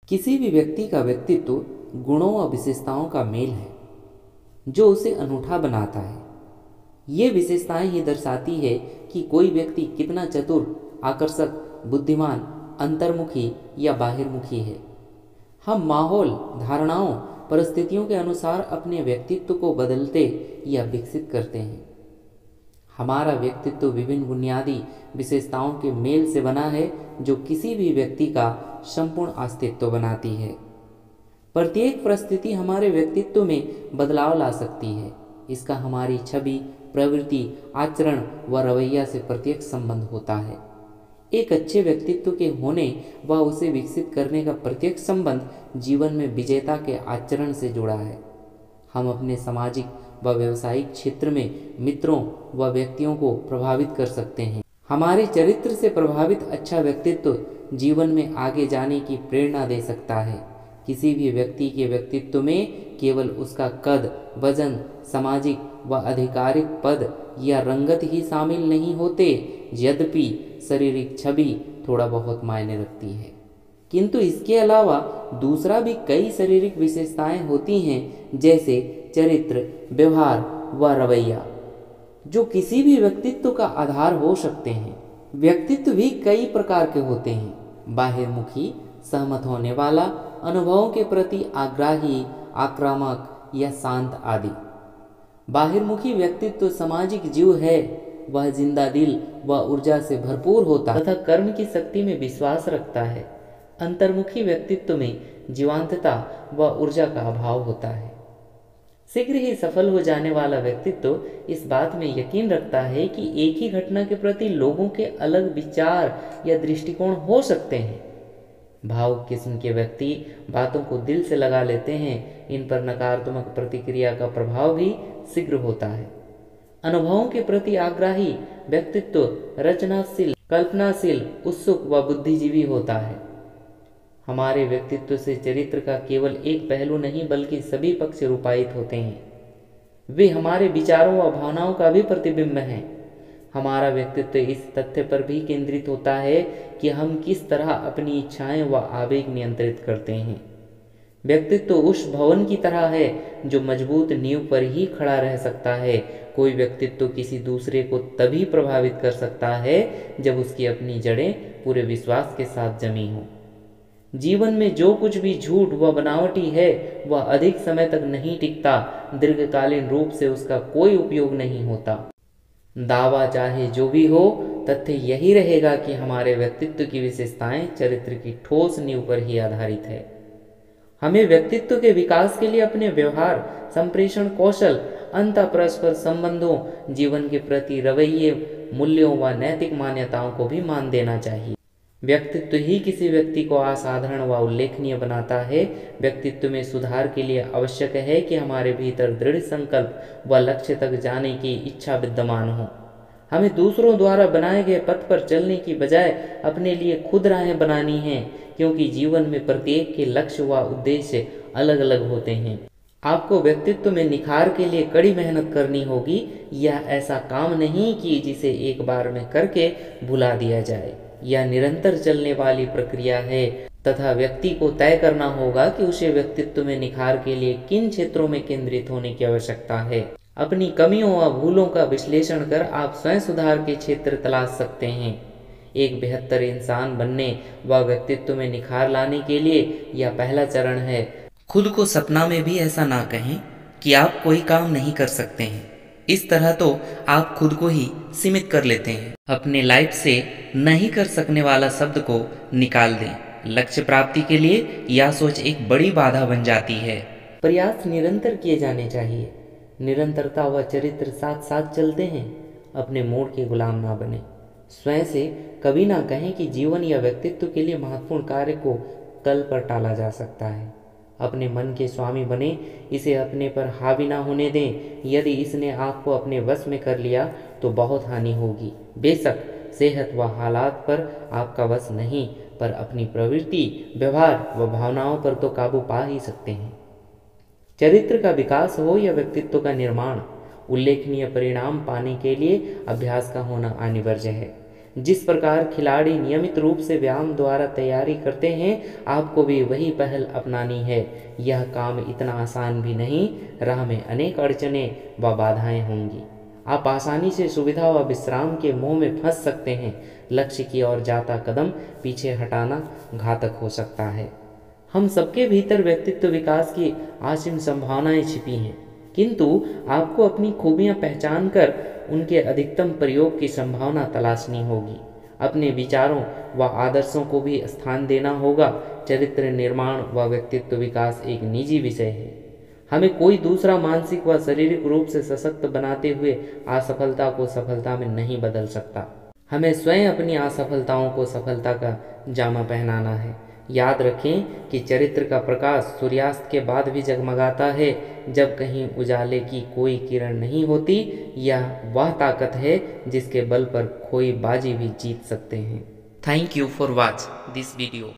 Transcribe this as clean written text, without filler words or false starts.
किसी भी व्यक्ति का व्यक्तित्व गुणों और विशेषताओं का मेल है जो उसे अनूठा बनाता है। ये विशेषताएं ही दर्शाती है कि कोई व्यक्ति कितना चतुर, आकर्षक, बुद्धिमान, अंतर्मुखी या बाहिर्मुखी है। हम माहौल, धारणाओं, परिस्थितियों के अनुसार अपने व्यक्तित्व को बदलते या विकसित करते हैं। हमारा व्यक्तित्व विभिन्न बुनियादी विशेषताओं के मेल से बना है जो किसी भी व्यक्ति का संपूर्ण अस्तित्व बनाती है। प्रत्येक परिस्थिति हमारे व्यक्तित्व में बदलाव ला सकती है। इसका हमारी छवि, प्रवृत्ति, आचरण व रवैया से प्रत्यक्ष संबंध होता है। एक अच्छे व्यक्तित्व के होने व उसे विकसित करने का प्रत्यक्ष संबंध जीवन में विजेता के आचरण से जुड़ा है। हम अपने सामाजिक व व्यावसायिक क्षेत्र में मित्रों व व्यक्तियों को प्रभावित कर सकते हैं। हमारे चरित्र से प्रभावित अच्छा व्यक्तित्व जीवन में आगे जाने की प्रेरणा दे सकता है। किसी भी व्यक्ति के व्यक्तित्व में केवल उसका कद, वजन, सामाजिक व आधिकारिक पद या रंगत ही शामिल नहीं होते, यद्यपि शारीरिक छवि थोड़ा बहुत मायने रखती है, किंतु इसके अलावा दूसरा भी कई शारीरिक विशेषताएं होती हैं, जैसे चरित्र, व्यवहार व रवैया, जो किसी भी व्यक्तित्व का आधार हो सकते हैं। व्यक्तित्व भी कई प्रकार के होते हैं। बाहिर्मुखी, सहमत होने वाला, अनुभवों के प्रति आग्राही, आक्रामक या शांत आदि। बाहिर्मुखी व्यक्तित्व सामाजिक जीव है। वह जिंदा दिल व ऊर्जा से भरपूर होता तथा कर्म की शक्ति में विश्वास रखता है। अंतर्मुखी व्यक्तित्व में जीवंतता व ऊर्जा का अभाव होता है। शीघ्र ही सफल हो जाने वाला व्यक्तित्व इस बात में यकीन रखता है कि एक ही घटना के प्रति लोगों के अलग विचार या दृष्टिकोण हो सकते हैं। भावुक किस्म के व्यक्ति बातों को दिल से लगा लेते हैं। इन पर नकारात्मक प्रतिक्रिया का प्रभाव भी शीघ्र होता है। अनुभवों के प्रति आग्राही व्यक्तित्व रचनाशील, कल्पनाशील, उत्सुक व बुद्धिजीवी होता है। हमारे व्यक्तित्व से चरित्र का केवल एक पहलू नहीं बल्कि सभी पक्ष रूपायित होते हैं। वे हमारे विचारों व भावनाओं का भी प्रतिबिंब हैं। हमारा व्यक्तित्व इस तथ्य पर भी केंद्रित होता है कि हम किस तरह अपनी इच्छाएं व आवेग नियंत्रित करते हैं। व्यक्तित्व उस भवन की तरह है जो मजबूत नींव पर ही खड़ा रह सकता है। कोई व्यक्तित्व किसी दूसरे को तभी प्रभावित कर सकता है जब उसकी अपनी जड़ें पूरे विश्वास के साथ जमी हों। जीवन में जो कुछ भी झूठ व बनावटी है वह अधिक समय तक नहीं टिकता। दीर्घकालीन रूप से उसका कोई उपयोग नहीं होता। दावा चाहे जो भी हो, तथ्य यही रहेगा कि हमारे व्यक्तित्व की विशेषताएं चरित्र की ठोस नींव पर ही आधारित है। हमें व्यक्तित्व के विकास के लिए अपने व्यवहार, संप्रेषण कौशल, अंतःपरस्पर संबंधों, जीवन के प्रति रवैये, मूल्यों व नैतिक मान्यताओं को भी मान देना चाहिए। व्यक्तित्व ही किसी व्यक्ति को असाधारण व उल्लेखनीय बनाता है। व्यक्तित्व में सुधार के लिए आवश्यक है कि हमारे भीतर दृढ़ संकल्प व लक्ष्य तक जाने की इच्छा विद्यमान हो। हमें दूसरों द्वारा बनाए गए पथ पर चलने की बजाय अपने लिए खुद राहें बनानी हैं, क्योंकि जीवन में प्रत्येक के लक्ष्य व उद्देश्य अलग अलग होते हैं। आपको व्यक्तित्व में निखार के लिए कड़ी मेहनत करनी होगी। यह ऐसा काम नहीं कि जिसे एक बार में करके भुला दिया जाए। यह निरंतर चलने वाली प्रक्रिया है तथा व्यक्ति को तय करना होगा कि उसे व्यक्तित्व में निखार के लिए किन क्षेत्रों में केंद्रित होने की आवश्यकता है। अपनी कमियों व भूलों का विश्लेषण कर आप स्वयं सुधार के क्षेत्र तलाश सकते हैं। एक बेहतर इंसान बनने व व्यक्तित्व में निखार लाने के लिए यह पहला चरण है। खुद को सपना में भी ऐसा ना कहें कि आप कोई काम नहीं कर सकते हैं। इस तरह तो आप खुद को ही सीमित कर लेते हैं। अपने लाइफ से नहीं कर सकने वाला शब्द को निकाल दें। लक्ष्य प्राप्ति के लिए यह सोच एक बड़ी बाधा बन जाती है। प्रयास निरंतर किए जाने चाहिए। निरंतरता व चरित्र साथ साथ चलते हैं। अपने मूड के गुलाम ना बने। स्वयं से कभी ना कहें कि जीवन या व्यक्तित्व के लिए महत्वपूर्ण कार्य को कल पर टाला जा सकता है। अपने मन के स्वामी बने, इसे अपने पर हावी ना होने दें। यदि इसने आपको अपने वश में कर लिया तो बहुत हानि होगी। बेशक सेहत व हालात पर आपका वश नहीं, पर अपनी प्रवृत्ति, व्यवहार व भावनाओं पर तो काबू पा ही सकते हैं। चरित्र का विकास हो या व्यक्तित्व का निर्माण, उल्लेखनीय परिणाम पाने के लिए अभ्यास का होना अनिवार्य है। जिस प्रकार खिलाड़ी नियमित रूप से व्यायाम द्वारा तैयारी करते हैं, आपको भी वही पहल अपनानी है। यह काम इतना आसान भी नहीं, राह में अनेक अड़चनें व बाधाएं होंगी। आप आसानी से सुविधा व विश्राम के मोह में फंस सकते हैं। लक्ष्य की ओर जाता कदम पीछे हटाना घातक हो सकता है। हम सबके भीतर व्यक्तित्व विकास की असीम संभावनाएं छिपी हैं, किंतु आपको अपनी खूबियां पहचान कर उनके अधिकतम प्रयोग की संभावना तलाशनी होगी। अपने विचारों व आदर्शों को भी स्थान देना होगा। चरित्र निर्माण व व्यक्तित्व विकास एक निजी विषय है। हमें कोई दूसरा मानसिक व शारीरिक रूप से सशक्त बनाते हुए असफलता को सफलता में नहीं बदल सकता। हमें स्वयं अपनी असफलताओं को सफलता का जामा पहनाना है। याद रखें कि चरित्र का प्रकाश सूर्यास्त के बाद भी जगमगाता है, जब कहीं उजाले की कोई किरण नहीं होती। यह वह ताकत है जिसके बल पर कोई बाजी भी जीत सकते हैं। Thank you for watch this video.